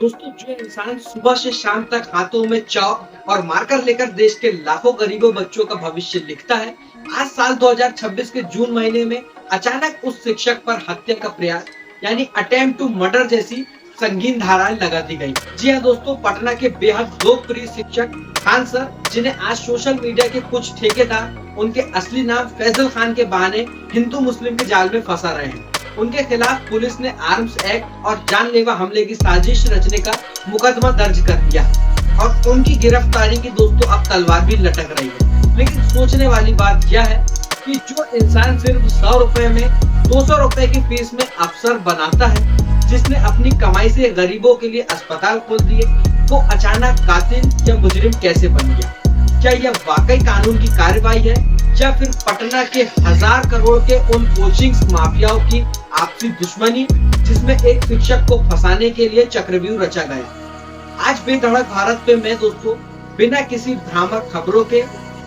दोस्तों, जो इंसान सुबह से शाम तक हाथों में चौक और मार्कर लेकर देश के लाखों गरीबों बच्चों का भविष्य लिखता है, आज साल 2026 के जून महीने में अचानक उस शिक्षक पर हत्या का प्रयास यानी अटेम्प्ट टू मर्डर जैसी संगीन धाराएं लगा दी गई। जी हाँ दोस्तों, पटना के बेहद लोकप्रिय शिक्षक खान सर, जिन्हें आज सोशल मीडिया के कुछ ठेकेदार उनके असली नाम फैजल खान के बहाने हिंदू मुस्लिम के जाल में फंसा रहे हैं, उनके खिलाफ पुलिस ने आर्म्स एक्ट और जानलेवा हमले की साजिश रचने का मुकदमा दर्ज कर दिया और उनकी गिरफ्तारी की दोस्तों अब तलवार भी लटक रही है। लेकिन सोचने वाली बात यह है कि जो इंसान सिर्फ 100 रुपए में 200 रुपए की फीस में अफसर बनाता है, जिसने अपनी कमाई से गरीबों के लिए अस्पताल खोल दिए, वो अचानक कातिल या मुजरिम कैसे बन गया? क्या यह वाकई कानून की कार्रवाई है या फिर पटना के 1000 करोड़ के उन कोचिंग माफियाओं की आपसी दुश्मनी, जिसमें एक शिक्षक को फंसाने के लिए चक्रव्यूह रचा गया? आज बेधड़क भारत पे मैं दोस्तों बिना किसी भ्रामक खबरों के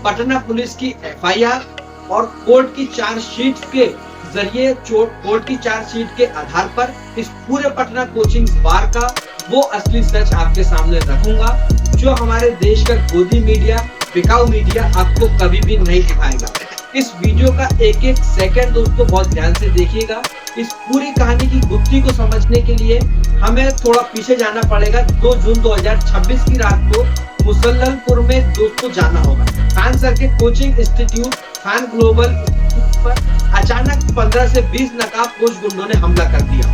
पटना पुलिस की एफआईआर और कोर्ट की चार्जशीट के जरिए कोर्ट की चार्जशीट के आधार पर इस पूरे पटना कोचिंग बार का वो असली सच आपके सामने रखूंगा, जो हमारे देश का गोदी मीडिया, बिकाऊ मीडिया आपको कभी भी नहीं दिखाएगा। इस वीडियो का एक एक सेकंड दोस्तों बहुत ध्यान से देखिएगा। इस पूरी कहानी की गुत्थी को समझने के लिए हमें थोड़ा पीछे जाना पड़ेगा। 2 जून 2026 की रात को मुसल्लमपुर में दोस्तों जाना होगा। खान सर के कोचिंग इंस्टीट्यूट खान ग्लोबल पर अचानक 15 से 20 नकाबपोश गुंडों ने हमला कर दिया।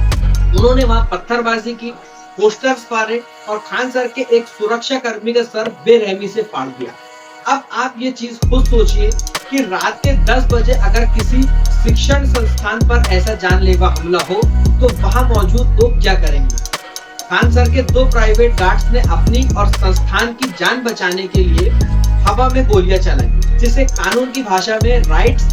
उन्होंने वहां पत्थरबाजी की, पोस्टर्स फाड़े और खान सर के एक सुरक्षा कर्मी का सर बेरहमी से फाड़ दिया। अब आप ये चीज खुद सोचिए कि रात के 10 बजे अगर किसी शिक्षण संस्थान पर ऐसा जानलेवा हमला हो तो वहां मौजूद लोग क्या करेंगे? खान सर के 2 प्राइवेट गार्ड्स ने अपनी और संस्थान की जान बचाने के लिए हवा में गोलियां चलाई, जिसे कानून की भाषा में राइट्स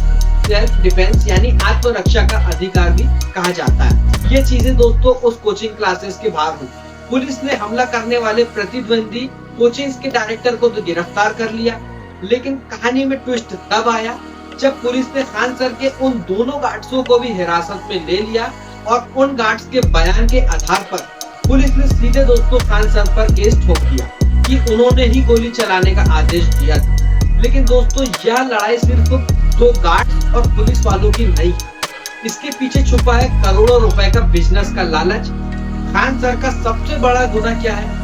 सेल्फ डिफेंस यानी आत्मरक्षा का अधिकार भी कहा जाता है। ये चीजें दोस्तों उस कोचिंग क्लासेस के बाहर हुई। पुलिस ने हमला करने वाले प्रतिद्वंदी कोचिंग के डायरेक्टर को तो गिरफ्तार कर लिया, लेकिन कहानी में ट्विस्ट तब आया जब पुलिस ने खान सर के उन दोनों गार्ड्सों को भी हिरासत में ले लिया और उन गार्ड्स के बयान के आधार पर पुलिस ने सीधे दोस्तों खान सर पर केस ठोक दिया कि उन्होंने ही गोली चलाने का आदेश दिया था। लेकिन दोस्तों यह लड़ाई सिर्फ 2 गार्ड्स और पुलिस वालों की नहीं है, इसके पीछे छुपा है करोड़ों रुपए का बिजनेस का लालच। खान सर का सबसे बड़ा गुनाह क्या है?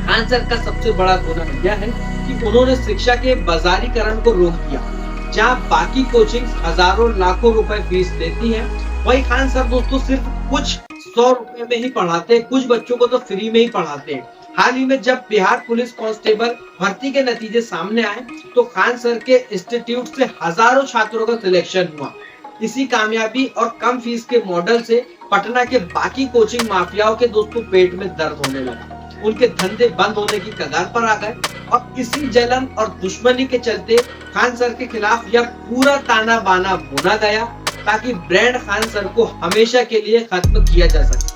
खान सर का सबसे बड़ा गुनाह यह है कि उन्होंने शिक्षा के बाजारीकरण को रोक दिया। जहां बाकी कोचिंग हजारों लाखों रुपए फीस लेती हैं, वही खान सर दोस्तों सिर्फ कुछ 100 रुपए में ही पढ़ाते हैं, कुछ बच्चों को तो फ्री में ही पढ़ाते हैं। हाल ही में जब बिहार पुलिस कांस्टेबल भर्ती के नतीजे सामने आए तो खान सर के इंस्टीट्यूट से हजारों छात्रों का सिलेक्शन हुआ। इसी कामयाबी और कम फीस के मॉडल से पटना के बाकी कोचिंग माफियाओं के दोस्तों पेट में दर्द होने लगा। उनके धंधे बंद होने की कगार पर आ गए और इसी जलन और दुश्मनी के चलते खान सर के खिलाफ यह पूरा ताना बाना बुना गया ताकि ब्रांड खान सर को हमेशा के लिए खत्म किया जा सके।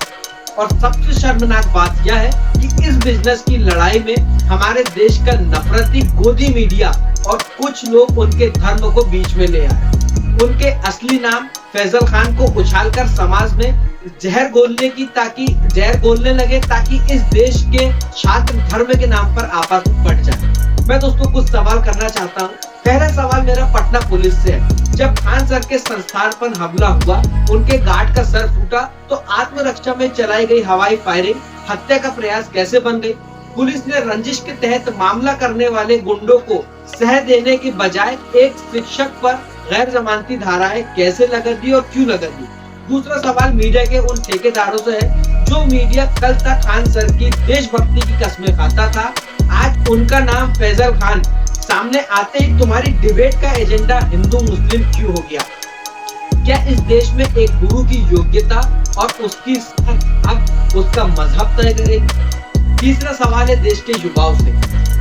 और सबसे शर्मनाक बात यह है कि इस बिजनेस की लड़ाई में हमारे देश का नफरती गोदी मीडिया और कुछ लोग उनके धर्म को बीच में ले आए। उनके असली नाम फैजल खान को उछालकर समाज में जहर घोलने लगे ताकि इस देश के छात्र धर्म के नाम पर आपस में बढ़ जाए। मैं दोस्तों कुछ सवाल करना चाहता हूँ। पहला सवाल मेरा पटना पुलिस से है। जब खान सर के संस्थान पर हमला हुआ, उनके गार्ड का सर फूटा, तो आत्मरक्षा में चलाई गई हवाई फायरिंग हत्या का प्रयास कैसे बन गई? पुलिस ने रंजिश के तहत मामला करने वाले गुंडों को सह देने के बजाय एक शिक्षक पर गैर जमानती धाराएं कैसे लगा दी और क्यों लगा दी? दूसरा सवाल मीडिया के उन ठेकेदारों से है जो मीडिया कल तक खान सर की देशभक्ति की कस्में खाता था, आज उनका नाम फैजल खान सामने आते ही तुम्हारी डिबेट का एजेंडा हिंदू मुस्लिम क्यों हो गया? क्या इस देश में एक गुरु की योग्यता और उसकी अब उसका मजहब तय करेगी? तीसरा सवाल है देश के युवाओं से,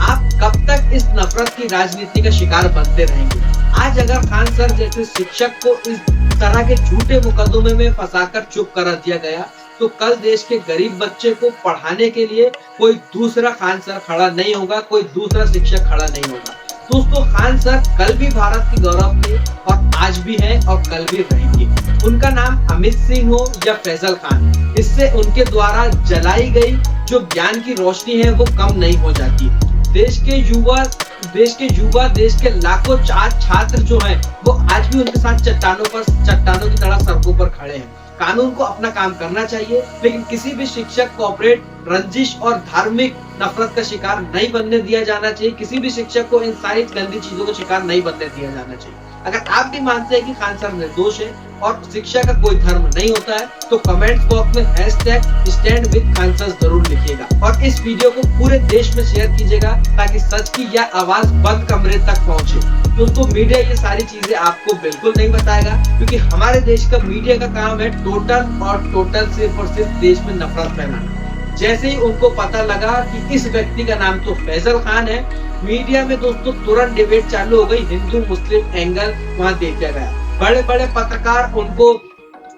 आप कब तक इस नफरत की राजनीति का शिकार बनते रहेंगे? आज अगर खान सर जैसे शिक्षक को इस तरह के झूठे मुकदमे में फंसाकर चुप करा दिया गया तो कल देश के गरीब बच्चे को पढ़ाने के लिए कोई दूसरा खान सर खड़ा नहीं होगा, कोई दूसरा शिक्षक खड़ा नहीं होगा। दोस्तों खान सर कल भी भारत की गौरव थे और आज भी हैं और कल भी रहेंगे। उनका नाम अमित सिंह हो या फैजल खान, इससे उनके द्वारा जलाई गई जो ज्ञान की रोशनी है वो कम नहीं हो जाती। देश के युवा, देश के लाखों छात्र जो हैं वो आज भी उनके साथ चट्टानों की तरह सड़कों पर खड़े हैं। कानून को अपना काम करना चाहिए, लेकिन किसी भी शिक्षक कॉर्पोरेट रंजिश और धार्मिक नफरत का शिकार नहीं बनने दिया जाना चाहिए। किसी भी शिक्षक को इन सारी गंदी चीजों का शिकार नहीं बनने दिया जाना चाहिए। अगर आप भी मानते हैं कि खान सर निर्दोष है और शिक्षा का कोई धर्म नहीं होता है, तो कमेंट बॉक्स में #StandWithKhan Sir जरूर लिखिएगा और इस वीडियो को पूरे देश में शेयर कीजिएगा ताकि सच की यह आवाज बंद कमरे तक पहुंचे। दोस्तों, मीडिया ये सारी चीजें आपको बिल्कुल नहीं बताएगा, क्योंकि हमारे देश का मीडिया का काम है टोटल सिर्फ और सिर्फ देश में नफरत फैलाना। जैसे ही उनको पता लगा कि इस व्यक्ति का नाम तो फैजल खान है, मीडिया में दोस्तों तुरंत डिबेट चालू हो गई, हिंदू मुस्लिम एंगल वहां देखा गया। बड़े बड़े पत्रकार उनको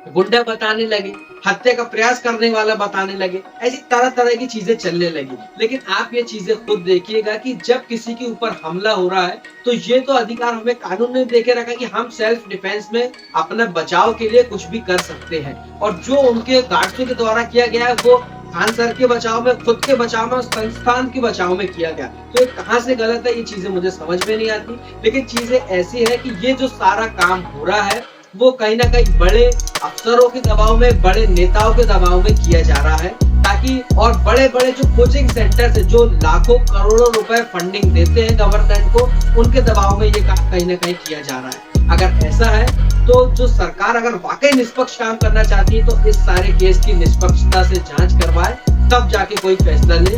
गुंडा बताने लगे, हत्या का प्रयास करने वाला बताने लगे, ऐसी तरह तरह की चीजें चलने लगी। लेकिन आप ये चीजें खुद देखिएगा कि जब किसी के ऊपर हमला हो रहा है तो ये तो अधिकार हमें कानून ने देके रखा कि हम सेल्फ डिफेंस में अपने बचाव के लिए कुछ भी कर सकते हैं, और जो उनके गार्ड्सों के द्वारा किया गया है वो खान सर के बचाव में, खुद के बचाव में, संस्थान के बचाव में किया गया। तो ये कहां से गलत है, ये चीजें मुझे समझ में नहीं आती। लेकिन चीजें ऐसी है कि ये जो सारा काम हो रहा है वो कहीं ना कहीं बड़े अफसरों के दबाव में, बड़े नेताओं के दबाव में किया जा रहा है, ताकि और बड़े बड़े जो कोचिंग सेंटर है जो लाखों करोड़ों रुपए फंडिंग देते हैं गवर्नमेंट को, उनके दबाव में ये काम कहीं ना कहीं किया जा रहा है। अगर ऐसा है तो जो सरकार अगर वाकई निष्पक्ष काम करना चाहती है तो इस सारे केस की निष्पक्षता से जांच करवाए, तब जाके कोई फैसला ले।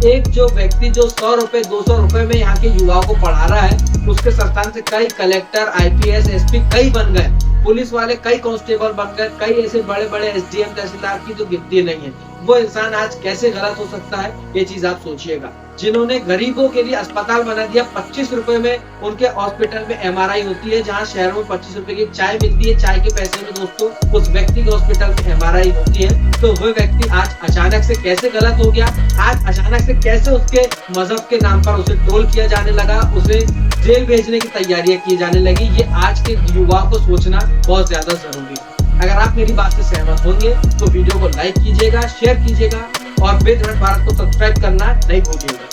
एक जो व्यक्ति जो 100 रुपए 200 रुपए में यहाँ के युवाओं को पढ़ा रहा है, उसके संस्थान से कई कलेक्टर, IPS, SP कई बन गए, पुलिस वाले कई कांस्टेबल बन गए, कई ऐसे बड़े बड़े SDM तहसीलदार की तो गिनती नहीं है। वो इंसान आज कैसे गलत हो सकता है, ये चीज आप सोचिएगा। जिन्होंने गरीबों के लिए अस्पताल बना दिया, 25 रुपए में उनके हॉस्पिटल में MRI होती है, जहाँ शहरों में 25 रुपए की चाय मिलती है, चाय के पैसे में दोस्तों उस व्यक्ति के हॉस्पिटल में MRI होती है। तो वो व्यक्ति आज अचानक से कैसे गलत हो गया, आज अचानक से कैसे उसके मजहब के नाम पर उसे ट्रोल किया जाने लगा, उसे जेल भेजने की तैयारियां की जाने लगी, ये आज के युवा को सोचना बहुत ज्यादा जरूरी है। अगर आप मेरी बात से सहमत होंगे तो वीडियो को लाइक कीजिएगा, शेयर कीजिएगा और वेद भारत को सब्सक्राइब करना नहीं भूलिएगा।